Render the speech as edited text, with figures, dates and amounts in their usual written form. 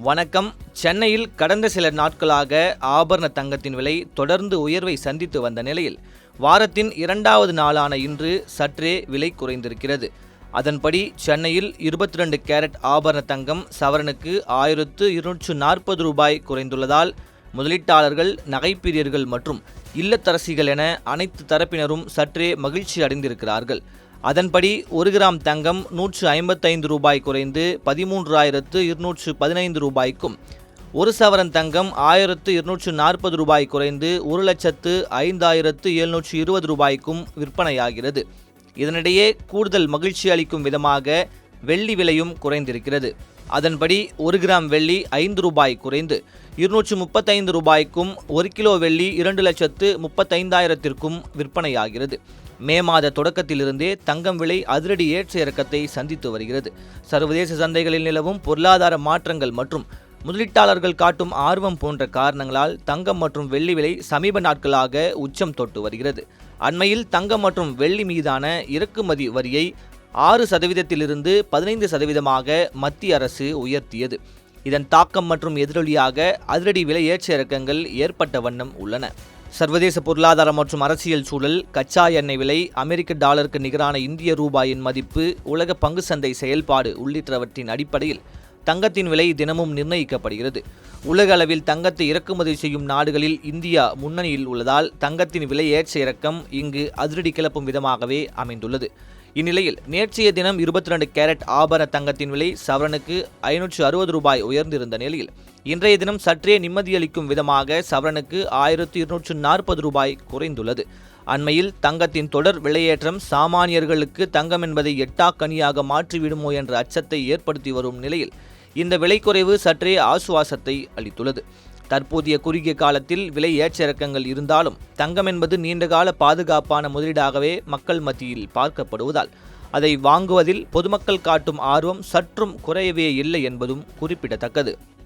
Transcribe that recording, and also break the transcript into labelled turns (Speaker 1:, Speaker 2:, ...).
Speaker 1: வணக்கம். சென்னையில் கடந்த சில நாட்களாக ஆபரண தங்கத்தின் விலை தொடர்ந்து உயர்வை சந்தித்து வந்த நிலையில் வாரத்தின் 2வது நாளான இன்று சற்றே விலை குறைந்திருக்கிறது. அதன்படி சென்னையில் 22 கேரட் ஆபரண தங்கம் சவரனுக்கு 1240 ரூபாய் குறைந்துள்ளதால் முதலீட்டாளர்கள், நகைப்பிரியர்கள் மற்றும் இல்லத்தரசிகள் என அனைத்து தரப்பினரும் சற்றே மகிழ்ச்சி அடைந்திருக்கிறார்கள். அதன்படி 1 கிராம் தங்கம் 155 ரூபாய் குறைந்து 13,215 ரூபாய்க்கும், 1 சவரன் தங்கம் 1,240 ரூபாய் குறைந்து 1,05,720 ரூபாய்க்கும் விற்பனையாகிறது. இதனிடையே கூடுதல் மகிழ்ச்சி அளிக்கும் விதமாக வெள்ளி விலையும் குறைந்திருக்கிறது. அதன்படி 1 கிராம் வெள்ளி 5 ரூபாய் குறைந்து 235 ரூபாய்க்கும், 1 கிலோ வெள்ளி 2,35,000த்திற்கும் விற்பனையாகிறது. மே மாத தொடக்கத்திலிருந்தே தங்கம் விலை அதிரடி ஏற்ற இறக்கத்தை சந்தித்து வருகிறது. சர்வதேச சந்தைகளில் நிலவும் பொருளாதார மாற்றங்கள் மற்றும் முதலீட்டாளர்கள் காட்டும் ஆர்வம் போன்ற காரணங்களால் தங்கம் மற்றும் வெள்ளி விலை சமீப நாட்களாக உச்சம் தொட்டு வருகிறது. அண்மையில் தங்கம் மற்றும் வெள்ளி மீதான இறக்குமதி வரியை 6%லிருந்து 15%ஆக மத்திய அரசு உயர்த்தியது. இதன் தாக்கம் மற்றும் எதிரொலியாக அதிரடி விலை ஏற்ற இறக்கங்கள் ஏற்பட்ட வண்ணம் உள்ளன. சர்வதேச பொருளாதார மற்றும் அரசியல் சூழல், கச்சா எண்ணெய் விலை, அமெரிக்க டாலருக்கு நிகரான இந்திய ரூபாயின் மதிப்பு, உலக பங்கு சந்தை செயல்பாடு உள்ளிட்டவற்றின் அடிப்படையில் தங்கத்தின் விலை தினமும் நிர்ணயிக்கப்படுகிறது. உலக அளவில் தங்கத்தை இறக்குமதி செய்யும் நாடுகளில் இந்தியா முன்னணியில் உள்ளதால் தங்கத்தின் விலை ஏற்ற இறக்கம் இங்கு அதிரடி கிளப்பும் விதமாகவே அமைந்துள்ளது. இந்நிலையில் நேற்றைய தினம் 22 கேரட் ஆபரண தங்கத்தின் விலை சவரனுக்கு 560 ரூபாய் உயர்ந்திருந்த நிலையில் இன்றைய தினம் சற்றே நிம்மதியளிக்கும் விதமாக சவரனுக்கு 1,240 ரூபாய் குறைந்துள்ளது. அண்மையில் தங்கத்தின் தொடர் விலையேற்றம் சாமானியர்களுக்கு தங்கம் என்பதை எட்டாக்கனியாக மாற்றிவிடுமோ என்ற அச்சத்தை ஏற்படுத்தி வரும் நிலையில் இந்த விலை குறைவு சற்றே ஆசுவாசத்தை அளித்துள்ளது. தற்போதைய குறுகிய காலத்தில் விலை ஏற்ற இறக்கங்கள் இருந்தாலும் தங்கம் என்பது நீண்டகால பாதுகாப்பான முதலீடாகவே மக்கள் மத்தியில் பார்க்கப்படுவதால் அதை வாங்குவதில் பொதுமக்கள் காட்டும் ஆர்வம் சற்றும் குறையவே இல்லை என்பதும் குறிப்பிடத்தக்கது.